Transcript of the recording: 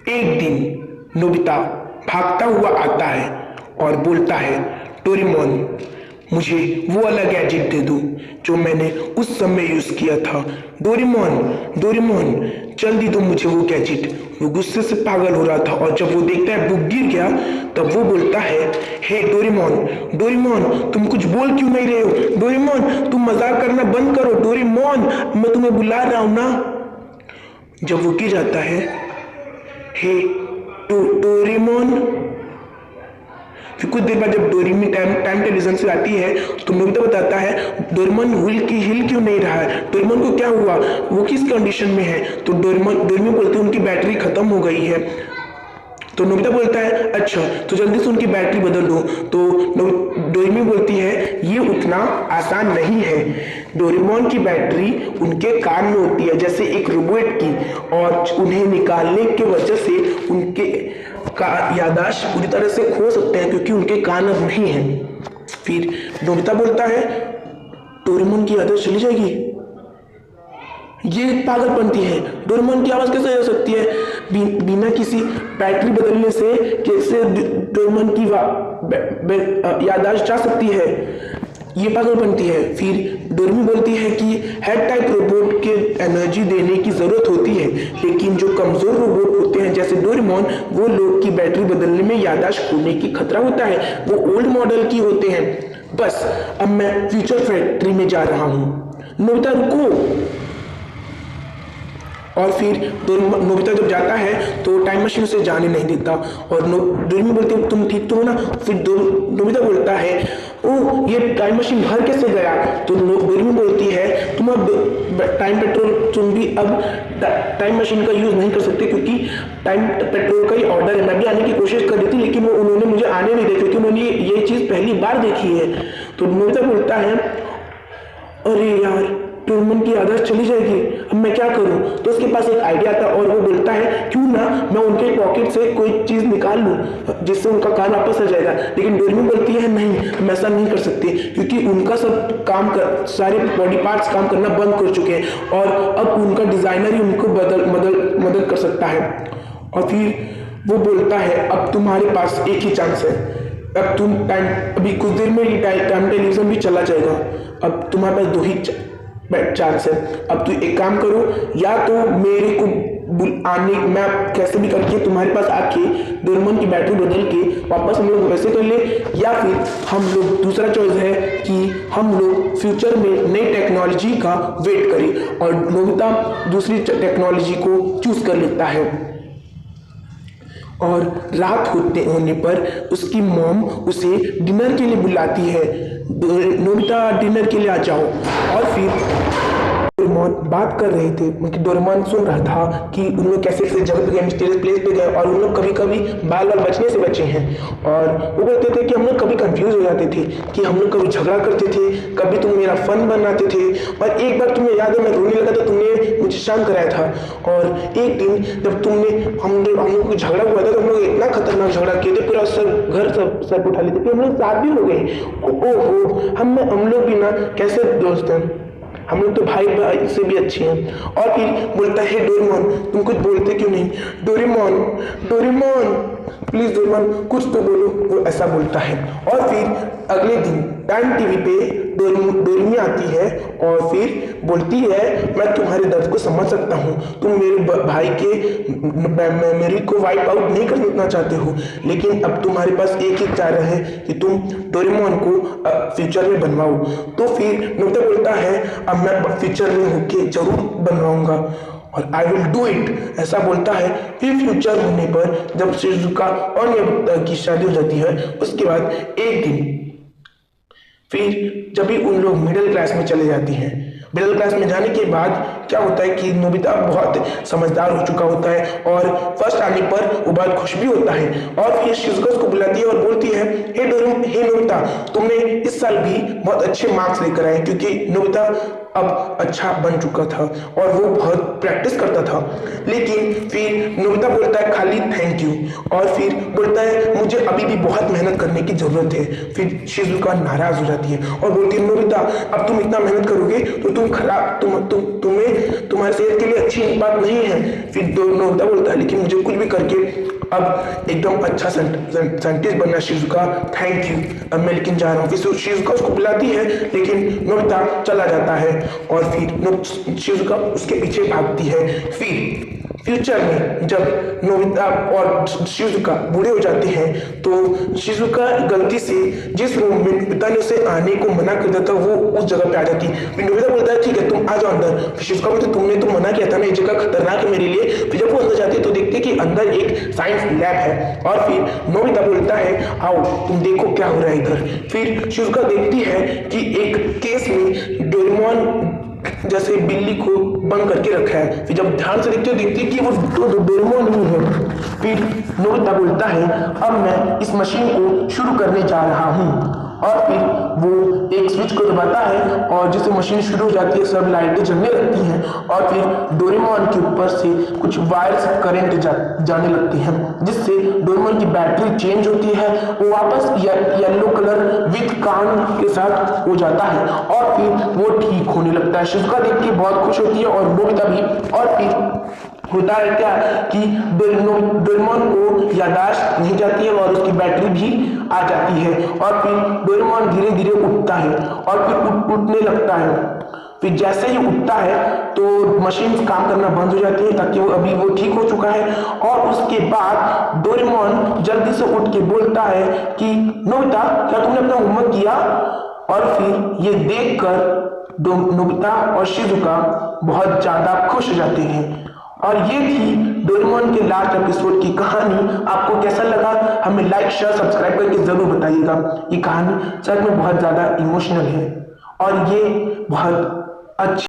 एक दिन नोबिता भागता हुआ आता है और बोलता है, डोरेमोन, मुझे वो वाला गैजेट दे दो जो मैंने उस समय यूज किया था। डोरेमोन, डोरेमोन, जल्दी दो मुझे वो गैजेट। वो गुस्से से पागल हो रहा था और जब वो देखता है बुक गिर गया तब वो बोलता है, हे डोरेमोन, डोरेमोन, तुम कुछ बोल क्यों नहीं रहे हो? डोरेमोन, तुम मजाक करना बंद करो। डोरेमोन, मैं तुम्हें बुला रहा हूं ना। जब वो गिर जाता है, हे डोरेमोन। फिर कुछ देर बाद जब डोरेमी टाइम टेलीविजन से आती है तो नोबिता बताता है, डोरेमोन हिल क्यों नहीं रहा है? डोरेमोन को क्या हुआ? वो किस कंडीशन में है? तो डोरेमी बोलते हैं उनकी बैटरी खत्म हो गई है। तो नोबिता बोलता है, अच्छा तो जल्दी से उनकी बैटरी बदल दो। तो डोरेमी बोलती है, ये उतना आसान नहीं है। डोरेमोन की बैटरी उनके कान में होती है जैसे एक रोबोट की, और उन्हें निकालने की वजह से उनके का याददाश्त पूरी तरह से खो सकते हैं क्योंकि उनके कान अब नहीं है। फिर नोबिता बोलता है, डोरेमोन की याददाश्त चली जाएगी? ये पागलपंती है। डोरेमोन की आवाज कैसे हो सकती है? बिना किसी बैटरी बदलने से कैसे डोरेमोन की याददाश्त जा सकती है? ये पागलपंती है। फिर डोरेमी बोलती है कि हेड टाइप रोबोट के एनर्जी देने की जरूरत होती है, लेकिन जो कमजोर रोबोट होते हैं जैसे डोरेमोन, वो लोग की बैटरी बदलने में याददाश्त खोने की खतरा होता है। वो ओल्ड मॉडल की होते हैं। बस अब मैं फ्यूचर फैक्ट्री में जा रहा हूँ। नोबिता रुको। और फिर नोबिता जब जाता है तो टाइम मशीन उसे जाने नहीं देता और डोरेमी बोलती है, तुम ठीक तो हो ना? फिर नोबिता बोलता है, ओह ये टाइम मशीन भर कैसे गया? तो डोरेमी बोलती है, तुम अब टाइम पेट्रोल, तुम भी अब टाइम मशीन का यूज नहीं कर सकते क्योंकि टाइम पेट्रोल का ही ऑर्डर है। मैं भी आने की कोशिश कर रही थी लेकिन उन्होंने मुझे आने नहीं दिया क्योंकि उन्होंने ये चीज पहली बार देखी है। तो नोबिता बोलता है, अरे यार डोरेमोन की आदत चली जाएगी, अब मैं क्या करूं? तो उसके पास एक आइडिया था और वो बोलता है, क्यों ना मैं उनके पॉकेट से कोई चीज निकाल लूं जिससे उनका कान वापस आ जाएगा। लेकिन डोरेमी बोलती है, नहीं हम ऐसा नहीं कर सकते क्योंकि उनका सब सारे बॉडी पार्ट्स काम करना बंद कर चुके हैं और अब उनका डिजाइनर ही उनको मदद कर सकता है। और फिर वो बोलता है, अब तुम्हारे पास एक ही चांस है। अब तुम अभी कुछ देर में ही टाइम टेलीविजन भी चला जाएगा। अब तुम्हारे पास दो ही चांस है। अब तू एक काम करो, या तो मेरे को मैं कैसे भी करके तुम्हारे पास आके डोरेमोन की बैटरी बदल के वापस हम लोग वैसे कर ले, या फिर हम लोग दूसरा चॉइस है कि हम लोग फ्यूचर में नई टेक्नोलॉजी का वेट करें। और नोबिता दूसरी टेक्नोलॉजी को चूज कर लेता है। और रात होने पर उसकी मॉम उसे डिनर के लिए बुलाती है, नोबिता डिनर के लिए आ जाओ। और फिर डोरेमोन बात कर रहे थे क्योंकि डोरेमोन सुन रहा था कि उन लोग कैसे कैसे जगह पे गए, मिस्टीरियस प्लेस पे गए और उन लोग कभी कभी बाल बचने से बचे हैं। और वो कहते थे कि हम लोग कभी कंफ्यूज हो जाते थे कि हम लोग कभी झगड़ा करते थे, कभी तुम मेरा फन बनाते थे, और एक बार तुम्हें याद है मैं रोने लगा तो तुमने मुझे शांत कराया था। और एक दिन जब हम लोग को झगड़ा हुआ था तो हम लोग इतना खतरनाक झगड़ा किए थे, पूरा सर उठा लेते थे, हम लोग साथ भी हो गए। ओहो, हम लोग भी ना कैसे दोस्त हैं, हम लोग तो भाई से भी अच्छे हैं। और फिर बोलता है, डोरेमोन तुम कुछ बोलते क्यों नहीं? डोरेमोन, डोरेमोन प्लीज डोरेमोन कुछ तो बोलो, वो ऐसा बोलता है। और फिर अगले दिन टाइम टीवी पे डोरेमी आती है और फिर बोलती है, मैं तुम्हारे दर्द को समझ सकता हूँ, तुम मेरे भाई के मेमोरी को वाइप आउट नहीं करना चाहते हो, लेकिन अब तुम्हारे पास एक ही चारा है कि तुम डोरेमोन को फ्यूचर में बनवाओ। तो फिर नोबिता बोलता है, अब मैं फ्यूचर में होके जरूर बनवाऊंगा और आई विल डू इट, ऐसा बोलता है। फिर फ्यूचर होने पर जब शिजुका और नोबिता की शादी हो जाती है, उसके बाद एक दिन फिर जब भी उन लोग मिडिल क्लास में चले जाती हैं, मिडिल क्लास में जाने के बाद क्या होता है कि नोबिता बहुत समझदार हो चुका होता है और फर्स्ट आने पर वो बहुत खुश भी होता है। और फिर शिजुका उसको बुलाती है और बोलती है, हे नोबिता तुमने इस साल भी बहुत अच्छे मार्क्स लेकर आए, क्योंकि नोबिता अब अच्छा बन चुका था और वो बहुत प्रैक्टिस करता था। लेकिन फिर नोबिता बोलता है खाली थैंक यू, और फिर बोलता है मुझे अभी भी बहुत मेहनत करने की जरूरत है। फिर शिजुका नाराज हो जाती है और बोलती है नोबिता अब तुम इतना मेहनत करोगे तो तुम्हें तुम्हारे सेहत के लिए अच्छी बात नहीं है। फिर नोबिता बोलता है लेकिन मुझे कुछ भी करके अब एकदम अच्छा साइंटिस्ट बनना शिजुका, थैंक यू, अब मैं लेकिन जा रहा हूँ। फिर शिजुका उसको बुलाती है लेकिन नोबिता चला जाता है और फिर शिजुका उसके पीछे भागती है। फिर फ्यूचर में जब नोबिता और शिजुका बूढ़े हो जाते हैं तो शिजुका गलती से जिस रूम में नोबिता ने उसे आने को मना कर दिया था वो उस जगह पे आ जाती है। फिर नोबिता बोलता है ठीक है तुम आ जाओ अंदर। फिर शिजुका बोलती तुमने तो मना किया था ना, ये जगह खतरनाक है मेरे लिए। फिर जब वो अंदर जाती है तो देखते कि अंदर एक साइंस लैब है और फिर नोबिता बोलता है आओ तुम देखो क्या हो रहा है इधर। फिर शिजुका देखती है कि एक केस में डोरेमोन जैसे बिल्ली को बंद करके रखा है। फिर जब ध्यान से देखती है कि वो डोरेमोन ही है। फिर नोबिता बोलता है अब मैं इस मशीन को शुरू करने जा रहा हूँ, और फिर वो एक स्विच को दबाता है और जिससे मशीन शुरू हो जाती है, सब लाइटें जलने लगती हैं और फिर डोरेमोन के ऊपर से कुछ वायर्स करंट जाने लगती हैं जिससे डोरेमोन की बैटरी चेंज होती है, वो वापस येलो कलर विथ कान के साथ हो जाता है और फिर वो ठीक होने लगता है। शिजुका देख के बहुत खुश होती है और नोबिता भी। और फिर होता है क्या कि डोरेमोन को याददाश्त नहीं जाती है और उसकी बैटरी भी आ जाती है और फिर डोरेमोन धीरे धीरे उठता है और फिर उठने लगता है। फिर जैसे ही उठता है तो मशीन काम करना बंद हो जाती है ताकि वो ठीक हो चुका है। और उसके बाद डोरेमोन जल्दी से उठ के बोलता है कि नोबिता क्या तुमने अपना होमवर्क किया? और फिर ये देखकर नोबिता और शिजुका बहुत ज्यादा खुश हो जाते हैं। और ये थी डोरेमोन के लास्ट एपिसोड की कहानी। आपको कैसा लगा हमें लाइक शेयर सब्सक्राइब करके जरूर बताइएगा। ये कहानी सच में बहुत ज्यादा इमोशनल है और ये बहुत अच्छी